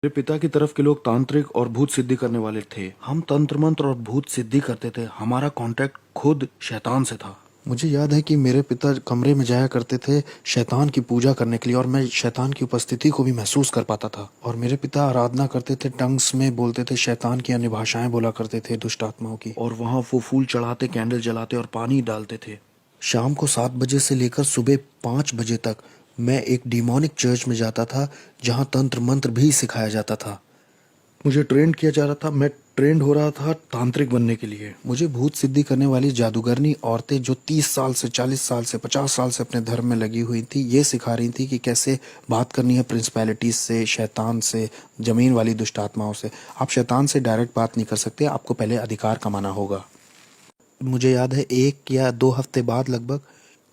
मेरे पिता की तरफ के लोग तांत्रिक और भूत सिद्धि करने वाले थे। हम तंत्र मंत्र और भूत सिद्धि करते थे। हमारा कांटेक्ट खुद शैतान से था। मुझे याद है कि मेरे पिता कमरे में जाया करते थे शैतान की पूजा करने के लिए, और मैं शैतान की उपस्थिति को भी महसूस कर पाता था। और मेरे पिता आराधना करते थे, टंग्स में बोलते थे, शैतान की अन्य भाषाएं बोला करते थे, दुष्ट आत्माओं की। और वहाँ वो फूल चढ़ाते, कैंडल जलाते और पानी डालते थे। शाम को 7 बजे से लेकर सुबह 5 बजे तक मैं एक डिमोनिक चर्च में जाता था, जहाँ तंत्र मंत्र भी सिखाया जाता था। मुझे ट्रेन किया जा रहा था। मैं ट्रेंड हो रहा था तांत्रिक बनने के लिए। मुझे भूत सिद्धि करने वाली जादूगरनी औरतें जो 30 साल से, 40 साल से, 50 साल से अपने धर्म में लगी हुई थी, ये सिखा रही थी कि कैसे बात करनी है प्रिंसिपैलिटीज से, शैतान से, जमीन वाली दुष्ट आत्माओं से। आप शैतान से डायरेक्ट बात नहीं कर सकते, आपको पहले अधिकार कमाना होगा। मुझे याद है 1 या 2 हफ्ते बाद लगभग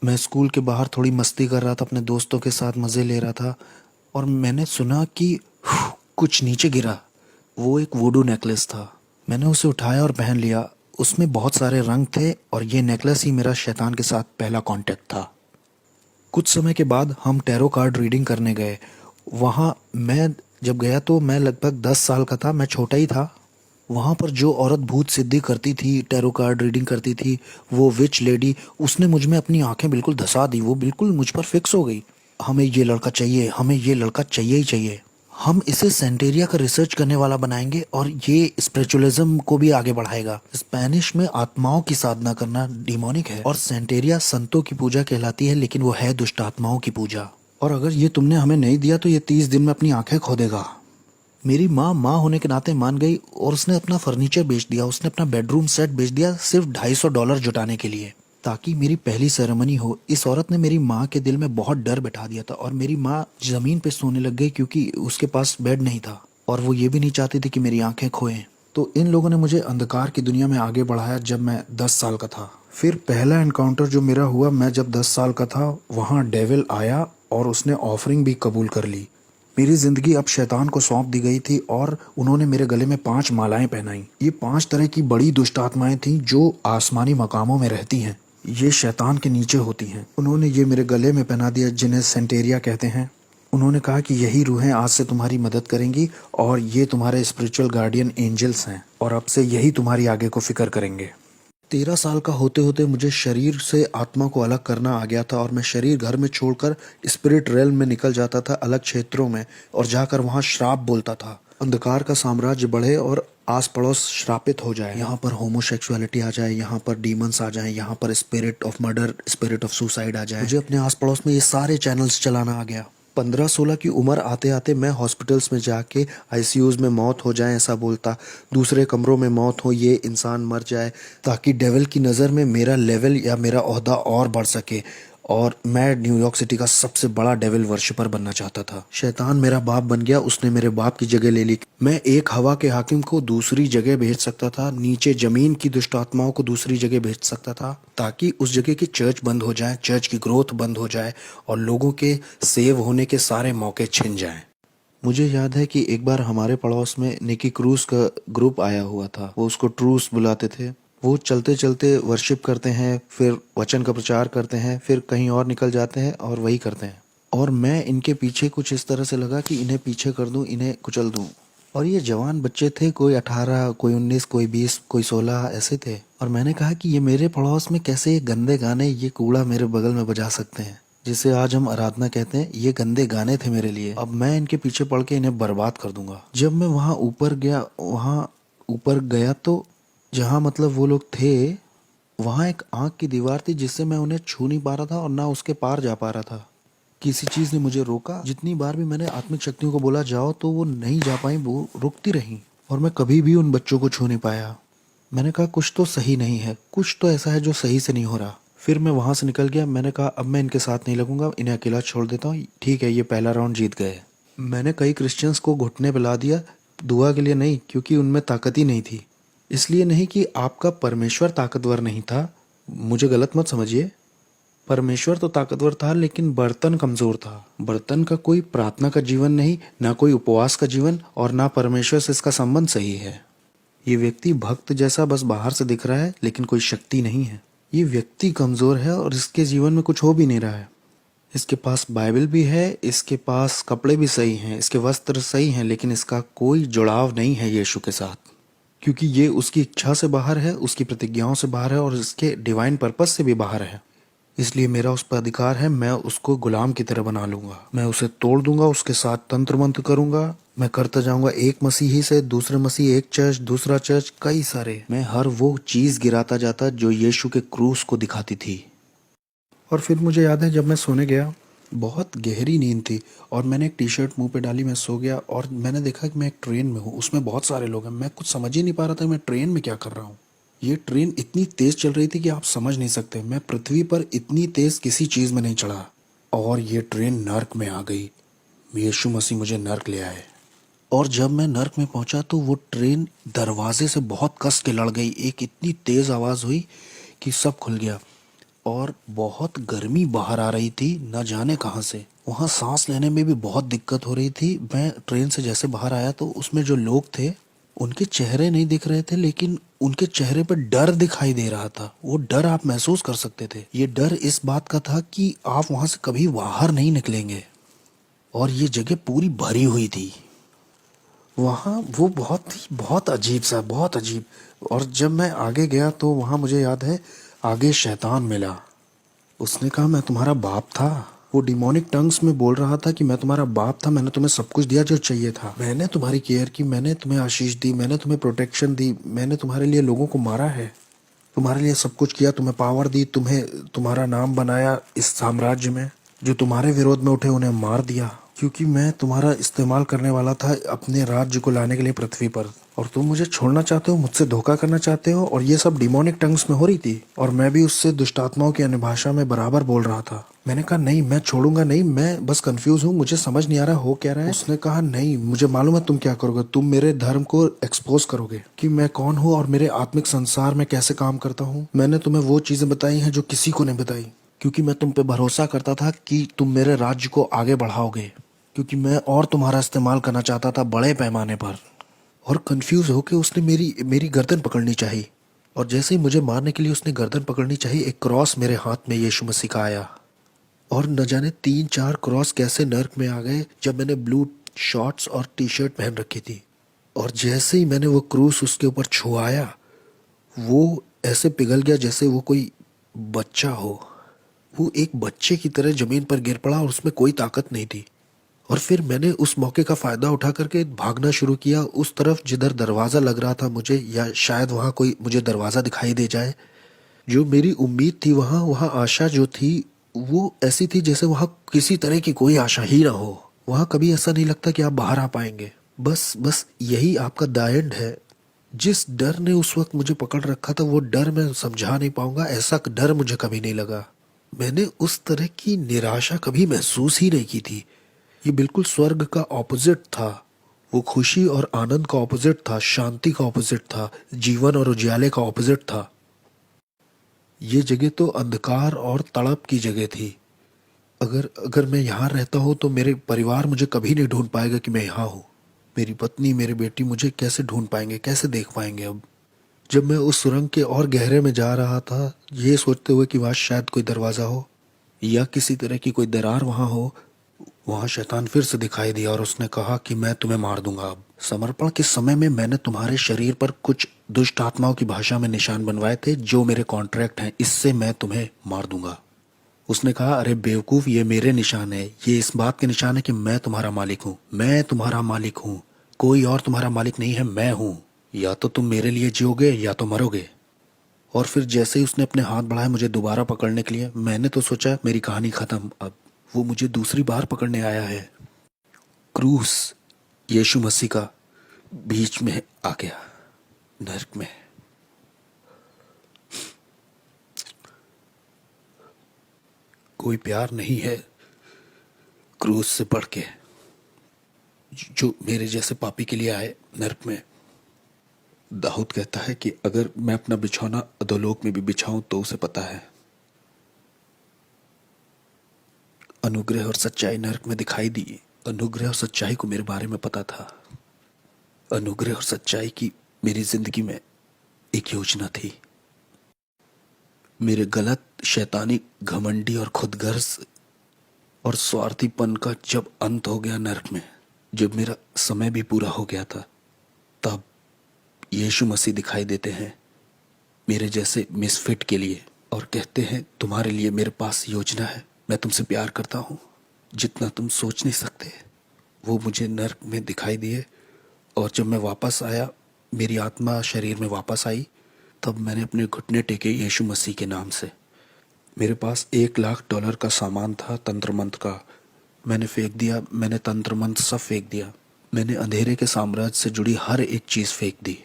मैं स्कूल के बाहर थोड़ी मस्ती कर रहा था, अपने दोस्तों के साथ मज़े ले रहा था, और मैंने सुना कि कुछ नीचे गिरा। वो एक वुडू नेकलेस था। मैंने उसे उठाया और पहन लिया। उसमें बहुत सारे रंग थे, और ये नेकलेस ही मेरा शैतान के साथ पहला कांटेक्ट था। कुछ समय के बाद हम टैरो कार्ड रीडिंग करने गए। वहाँ मैं जब गया तो मैं लगभग 10 साल का था, मैं छोटा ही था। वहाँ पर जो औरत भूत सिद्धि करती थी, टैरो कार्ड रीडिंग करती थी, वो विच लेडी, उसने मुझ में अपनी आंखें बिल्कुल धसा दी। वो बिल्कुल मुझ पर फिक्स हो गई। हमें ये लड़का चाहिए, हमें ये लड़का चाहिए ही चाहिए। हम इसे सेंटेरिया का रिसर्च करने वाला बनाएंगे, और ये स्पिरिचुअलिज्म को भी आगे बढ़ाएगा। स्पेनिश में आत्माओं की साधना करना डिमोनिक है, और सेंटेरिया संतों की पूजा कहलाती है, लेकिन वो है दुष्ट आत्माओं की पूजा। और अगर ये तुमने हमें नहीं दिया तो ये 30 दिन में अपनी आंखें खो देगा। मेरी माँ होने के नाते मान गई, और उसने अपना फर्नीचर बेच दिया। उसने अपना बेडरूम सेट बेच दिया सिर्फ $250 जुटाने के लिए, ताकि मेरी पहली सेरेमनी हो। इस औरत ने मेरी माँ के दिल में बहुत डर बैठा दिया था, और मेरी माँ जमीन पे सोने लग गई क्योंकि उसके पास बेड नहीं था, और वो ये भी नहीं चाहती थी कि मेरी आंखें खोएं। तो इन लोगों ने मुझे अंधकार की दुनिया में आगे बढ़ाया जब मैं 10 साल का था। फिर पहला एनकाउंटर जो मेरा हुआ, मैं जब 10 साल का था, वहाँ डेविल आया और उसने ऑफरिंग भी कबूल कर ली। मेरी जिंदगी अब शैतान को सौंप दी गई थी, और उन्होंने मेरे गले में 5 मालाएं पहनाई। ये 5 तरह की बड़ी दुष्ट आत्माएं थीं जो आसमानी मकामों में रहती हैं। ये शैतान के नीचे होती हैं। उन्होंने ये मेरे गले में पहना दिया, जिन्हें सेंटेरिया कहते हैं। उन्होंने कहा कि यही रूहें आज से तुम्हारी मदद करेंगी, और ये तुम्हारे स्पिरिचुअल गार्डियन एंजल्स हैं, और अब से यही तुम्हारी आगे को फिक्र करेंगे। 13 साल का होते होते मुझे शरीर से आत्मा को अलग करना आ गया था, और मैं शरीर घर में छोड़कर स्पिरिट रेल्म में निकल जाता था, अलग क्षेत्रों में, और जाकर वहाँ श्राप बोलता था। अंधकार का साम्राज्य बढ़े और आस पड़ोस श्रापित हो जाए। यहाँ पर होमोसेक्सुअलिटी आ जाए, यहाँ पर डीमंस आ जाए, यहाँ पर spirit of murder, spirit of suicide आ जाए। मुझे अपने आस पड़ोस में ये सारे चैनल्स चलाना आ गया। 15-16 की उम्र आते आते मैं हॉस्पिटल्स में जाके आईसीयूज में मौत हो जाए ऐसा बोलता, दूसरे कमरों में मौत हो, ये इंसान मर जाए, ताकि डेविल की नज़र में मेरा लेवल या मेरा ओहदा और बढ़ सके। और मैं न्यूयॉर्क सिटी का सबसे बड़ा डेविल वर्शिपर बनना चाहता था। शैतान मेरा बाप बन गया, उसने मेरे बाप की जगह ले ली। मैं एक हवा के हाकिम को दूसरी जगह भेज सकता था, नीचे जमीन की दुष्ट आत्माओं को दूसरी जगह भेज सकता था, ताकि उस जगह की चर्च बंद हो जाए, चर्च की ग्रोथ बंद हो जाए, और लोगों के सेव होने के सारे मौके छिन जाएं। मुझे याद है कि एक बार हमारे पड़ोस में निकी क्रूज का ग्रुप आया हुआ था। वो उसको ट्रूस बुलाते थे। वो चलते चलते वर्शिप करते हैं, फिर वचन का प्रचार करते हैं, फिर कहीं और निकल जाते हैं और वही करते हैं। और मैं इनके पीछे कुछ इस तरह से लगा कि इन्हें पीछे कर दूं, इन्हें कुचल दूं। और ये जवान बच्चे थे, कोई 18, कोई 19, कोई 20, कोई 16 ऐसे थे। और मैंने कहा कि ये मेरे पड़ोस में कैसे ये गंदे गाने, ये कूड़ा मेरे बगल में बजा सकते हैं, जिसे आज हम आराधना कहते हैं। ये गंदे गाने थे मेरे लिए। अब मैं इनके पीछे पड़ के इन्हें बर्बाद कर दूंगा। जब मैं वहाँ ऊपर गया तो जहाँ मतलब वो लोग थे, वहाँ एक आँख की दीवार थी जिससे मैं उन्हें छू नहीं पा रहा था और ना उसके पार जा पा रहा था। किसी चीज़ ने मुझे रोका। जितनी बार भी मैंने आत्मिक शक्तियों को बोला जाओ, तो वो नहीं जा पाई, वो रुकती रहीं, और मैं कभी भी उन बच्चों को छू नहीं पाया। मैंने कहा कुछ तो सही नहीं है, कुछ तो ऐसा है जो सही से नहीं हो रहा। फिर मैं वहाँ से निकल गया। मैंने कहा अब मैं इनके साथ नहीं लगूंगा, इन्हें अकेला छोड़ देता हूँ। ठीक है, ये पहला राउंड जीत गए। मैंने कई क्रिश्चियंस को घुटने पिला दिया, दुआ के लिए नहीं, क्योंकि उनमें ताकत ही नहीं थी। इसलिए नहीं कि आपका परमेश्वर ताकतवर नहीं था, मुझे गलत मत समझिए। परमेश्वर तो ताकतवर था, लेकिन बर्तन कमजोर था। बर्तन का कोई प्रार्थना का जीवन नहीं, ना कोई उपवास का जीवन, और ना परमेश्वर से इसका संबंध सही है। ये व्यक्ति भक्त जैसा बस बाहर से दिख रहा है, लेकिन कोई शक्ति नहीं है। ये व्यक्ति कमजोर है और इसके जीवन में कुछ हो भी नहीं रहा है। इसके पास बाइबल भी है, इसके पास कपड़े भी सही हैं, इसके वस्त्र सही हैं, लेकिन इसका कोई जुड़ाव नहीं है यीशु के साथ, क्योंकि ये उसकी इच्छा से बाहर है, उसकी प्रतिज्ञाओं से बाहर है और इसके डिवाइन पर्पस से भी बाहर है। इसलिए मेरा उस पर अधिकार है, मैं उसको गुलाम की तरह बना लूंगा, मैं उसे तोड़ दूंगा, उसके साथ तंत्र मंत्र करूंगा, मैं करता जाऊंगा एक मसीही से दूसरे मसीह, एक चर्च दूसरा चर्च, कई सारे, मैं हर वो चीज गिराता जाता जो यीशु के क्रूस को दिखाती थी। और फिर मुझे याद है जब मैं सोने गया, बहुत गहरी नींद थी और मैंने एक टी शर्ट मुंह पे डाली, मैं सो गया और मैंने देखा कि मैं एक ट्रेन में हूँ, उसमें बहुत सारे लोग हैं, मैं कुछ समझ ही नहीं पा रहा था मैं ट्रेन में क्या कर रहा हूँ। ये ट्रेन इतनी तेज चल रही थी कि आप समझ नहीं सकते, मैं पृथ्वी पर इतनी तेज किसी चीज में नहीं चढ़ा। और ये ट्रेन नर्क में आ गई, यीशु मसीह मुझे नर्क ले आए। और जब मैं नर्क में पहुंचा तो वो ट्रेन दरवाजे से बहुत कस के लड़ गई, एक इतनी तेज आवाज हुई कि सब खुल गया और बहुत गर्मी बाहर आ रही थी, न जाने कहाँ से। वहाँ सांस लेने में भी बहुत दिक्कत हो रही थी। मैं ट्रेन से जैसे बाहर आया तो उसमें जो लोग थे उनके चेहरे नहीं दिख रहे थे, लेकिन उनके चेहरे पर डर दिखाई दे रहा था। वो डर आप महसूस कर सकते थे। ये डर इस बात का था कि आप वहां से कभी बाहर नहीं निकलेंगे। और ये जगह पूरी भरी हुई थी। वहाँ वो बहुत अजीब सा, बहुत अजीब। और जब मैं आगे गया तो वहाँ मुझे याद है आगे शैतान मिला। उसने कहा मैं तुम्हारा बाप था। वो डिमोनिक टंग्स में बोल रहा था कि मैं तुम्हारा बाप था, मैंने तुम्हें सब कुछ दिया जो चाहिए था, मैंने तुम्हारी केयर की, मैंने तुम्हें आशीष दी, मैंने तुम्हें प्रोटेक्शन दी, मैंने तुम्हारे लिए लोगों को मारा है, तुम्हारे लिए सब कुछ किया, तुम्हें पावर दी, तुम्हें तुम्हारा नाम बनाया इस साम्राज्य में। जो तुम्हारे विरोध में उठे उन्हें मार दिया, क्योंकि मैं तुम्हारा इस्तेमाल करने वाला था अपने राज्य को लाने के लिए पृथ्वी पर। और तुम मुझे छोड़ना चाहते हो, मुझसे धोखा करना चाहते हो। और ये सब डिमोनिक टंग्स में हो रही थी और मैं भी उससे दुष्ट आत्माओं की अन्य भाषा में बराबर बोल रहा था। मैंने कहा नहीं, मैं छोड़ूंगा नहीं, मैं बस कंफ्यूज हूँ, मुझे समझ नहीं आ रहा हो क्या रहा है। उसने कहा नहीं, मुझे मालूम है तुम क्या करोगे, तुम मेरे धर्म को एक्सपोज करोगे कि मैं कौन हूँ और मेरे आत्मिक संसार में कैसे काम करता हूँ। मैंने तुम्हें वो चीजें बताई हैं जो किसी को नहीं बताई, क्योंकि मैं तुम पे भरोसा करता था कि तुम मेरे राज्य को आगे बढ़ाओगे, क्योंकि मैं और तुम्हारा इस्तेमाल करना चाहता था बड़े पैमाने पर। और कंफ्यूज होके उसने मेरी मेरी गर्दन पकड़नी चाहिए। और जैसे ही मुझे मारने के लिए उसने गर्दन पकड़नी चाहिए, एक क्रॉस मेरे हाथ में यीशु मसीह का आया। और न जाने 3-4 क्रॉस कैसे नर्क में आ गए जब मैंने ब्लू शॉर्ट्स और टी शर्ट पहन रखी थी। और जैसे ही मैंने वो क्रूस उसके ऊपर छुआया, वो ऐसे पिघल गया जैसे वो कोई बच्चा हो। वो एक बच्चे की तरह जमीन पर गिर पड़ा और उसमें कोई ताकत नहीं थी। और फिर मैंने उस मौके का फायदा उठा करके भागना शुरू किया उस तरफ जिधर दरवाज़ा लग रहा था मुझे, या शायद वहाँ कोई मुझे दरवाज़ा दिखाई दे जाए। जो मेरी उम्मीद थी, वहाँ वहाँ आशा जो थी वो ऐसी थी जैसे वहाँ किसी तरह की कोई आशा ही ना हो। वहाँ कभी ऐसा नहीं लगता कि आप बाहर आ पाएंगे। बस बस यही आपका द एंड है। जिस डर ने उस वक्त मुझे पकड़ रखा था वो डर मैं समझा नहीं पाऊंगा, ऐसा डर मुझे कभी नहीं लगा। मैंने उस तरह की निराशा कभी महसूस ही नहीं की थी। ये बिल्कुल स्वर्ग का ऑपोजिट था। वो खुशी और आनंद का ऑपोजिट था, शांति का ऑपोजिट था, जीवन और उजियाले का ऑपोजिट था। ये जगह तो अंधकार और तड़प की जगह थी। अगर अगर मैं यहाँ रहता हूँ तो मेरे परिवार मुझे कभी नहीं ढूंढ पाएगा कि मैं यहाँ हूँ। मेरी पत्नी, मेरी बेटी मुझे कैसे ढूंढ पाएंगे, कैसे देख पाएंगे। अब जब मैं उस सुरंग के और गहरे में जा रहा था, ये सोचते हुए कि वहाँ शायद कोई दरवाज़ा हो या किसी तरह की कोई दरार वहाँ हो, वहाँ शैतान फिर से दिखाई दिया और उसने कहा कि मैं तुम्हें मार दूंगा। अब समर्पण के समय में मैंने तुम्हारे शरीर पर कुछ दुष्ट आत्माओं की भाषा में निशान बनवाए थे जो मेरे कॉन्ट्रैक्ट हैं, इससे मैं तुम्हें मार दूंगा। उसने कहा अरे बेवकूफ़, ये मेरे निशान है, ये इस बात के निशान है कि मैं तुम्हारा मालिक हूँ, मैं तुम्हारा मालिक हूँ, कोई और तुम्हारा मालिक नहीं है, मैं हूँ। या तो तुम मेरे लिए जियोगे या तो मरोगे। और फिर जैसे ही उसने अपने हाथ बढ़ाए मुझे दोबारा पकड़ने के लिए, मैंने तो सोचा मेरी कहानी खत्म। अब वो मुझे दूसरी बार पकड़ने आया है। क्रूस यीशु मसीह का बीच में आ गया नर्क में। कोई प्यार नहीं है क्रूस से बढ़ के जो मेरे जैसे पापी के लिए आए नर्क में। दाऊद कहता है कि अगर मैं अपना बिछौना अधोलोक में भी बिछाऊं तो उसे पता है। अनुग्रह और सच्चाई नर्क में दिखाई दी। अनुग्रह और सच्चाई को मेरे बारे में पता था। अनुग्रह और सच्चाई की मेरी जिंदगी में एक योजना थी। मेरे गलत, शैतानी, घमंडी और खुदगर्ज और स्वार्थीपन का जब अंत हो गया नर्क में, जब मेरा समय भी पूरा हो गया था, तब यीशु मसीह दिखाई देते हैं मेरे जैसे मिसफिट के लिए और कहते हैं तुम्हारे लिए मेरे पास योजना है, मैं तुमसे प्यार करता हूँ जितना तुम सोच नहीं सकते। वो मुझे नर्क में दिखाई दिए और जब मैं वापस आया, मेरी आत्मा शरीर में वापस आई, तब मैंने अपने घुटने टेके यीशु मसीह के नाम से। मेरे पास $1,00,000 का सामान था तंत्र मंत्र का, मैंने फेंक दिया, मैंने तंत्र मंत्र सब फेंक दिया, मैंने अंधेरे के साम्राज्य से जुड़ी हर एक चीज़ फेंक दी।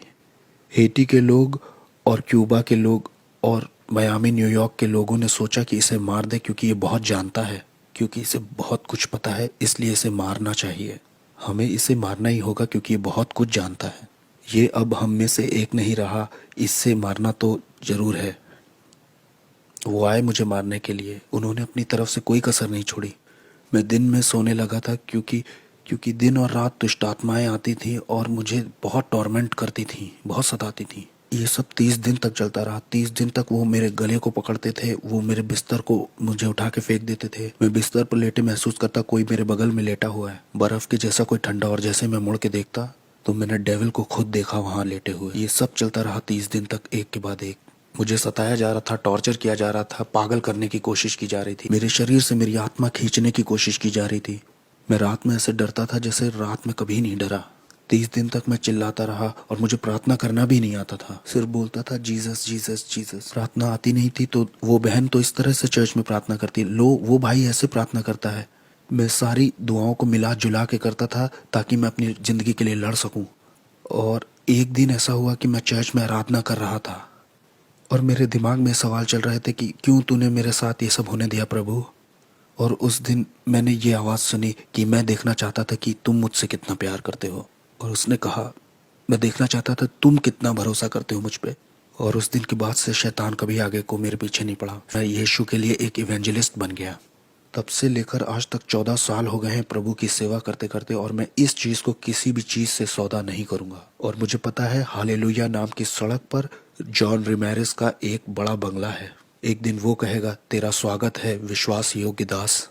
हेटी के लोग और क्यूबा के लोग और मियामी न्यूयॉर्क के लोगों ने सोचा कि इसे मार दे क्योंकि ये बहुत जानता है, क्योंकि इसे बहुत कुछ पता है, इसलिए इसे मारना चाहिए। हमें इसे मारना ही होगा क्योंकि ये बहुत कुछ जानता है। ये अब हम में से एक नहीं रहा, इससे मारना तो ज़रूर है। वो आए मुझे मारने के लिए, उन्होंने अपनी तरफ से कोई कसर नहीं छोड़ी। मैं दिन में सोने लगा था क्योंकि दिन और रात दुष्ट आत्माएं आती थीं और मुझे बहुत टॉर्मेंट करती थीं, बहुत सताती थीं। ये सब 30 दिन तक चलता रहा। 30 दिन तक वो मेरे गले को पकड़ते थे, वो मेरे बिस्तर को मुझे उठा के फेंक देते थे। मैं बिस्तर पर लेटे महसूस करता कोई मेरे बगल में लेटा हुआ है, बर्फ़ के जैसा कोई ठंडा, और जैसे मैं मुड़ के देखता तो मैंने डेविल को खुद देखा वहाँ लेटे हुए। ये सब चलता रहा 30 दिन तक, एक के बाद एक। मुझे सताया जा रहा था, टॉर्चर किया जा रहा था, पागल करने की कोशिश की जा रही थी, मेरे शरीर से मेरी आत्मा खींचने की कोशिश की जा रही थी। मैं रात में ऐसे डरता था जैसे रात में कभी नहीं डरा। 30 दिन तक मैं चिल्लाता रहा और मुझे प्रार्थना करना भी नहीं आता था, सिर्फ बोलता था जीसस जीसस जीसस। प्रार्थना आती नहीं थी तो वो बहन तो इस तरह से चर्च में प्रार्थना करती, लो वो भाई ऐसे प्रार्थना करता है। मैं सारी दुआओं को मिला जुला के करता था ताकि मैं अपनी ज़िंदगी के लिए लड़ सकूं। और एक दिन ऐसा हुआ कि मैं चर्च में आराधना कर रहा था और मेरे दिमाग में सवाल चल रहे थे कि क्यों तूने मेरे साथ ये सब होने दिया प्रभु। और उस दिन मैंने ये आवाज़ सुनी कि मैं देखना चाहता था कि तुम मुझसे कितना प्यार करते हो। और उसने कहा मैं देखना चाहता था तुम कितना भरोसा करते हो मुझ पे। और उस दिन के बाद से शैतान कभी आगे को मेरे पीछे नहीं पड़ा। मैं यीशु के लिए एक इवेंजलिस्ट बन गया। तब से लेकर आज तक 14 साल हो गए हैं प्रभु की सेवा करते करते, और मैं इस चीज़ को किसी भी चीज़ से सौदा नहीं करूँगा। और मुझे पता है हालेलुया नाम की सड़क पर जॉन रिमेरेस का एक बड़ा बंगला है। एक दिन वो कहेगा तेरा स्वागत है विश्वास योग्य दास।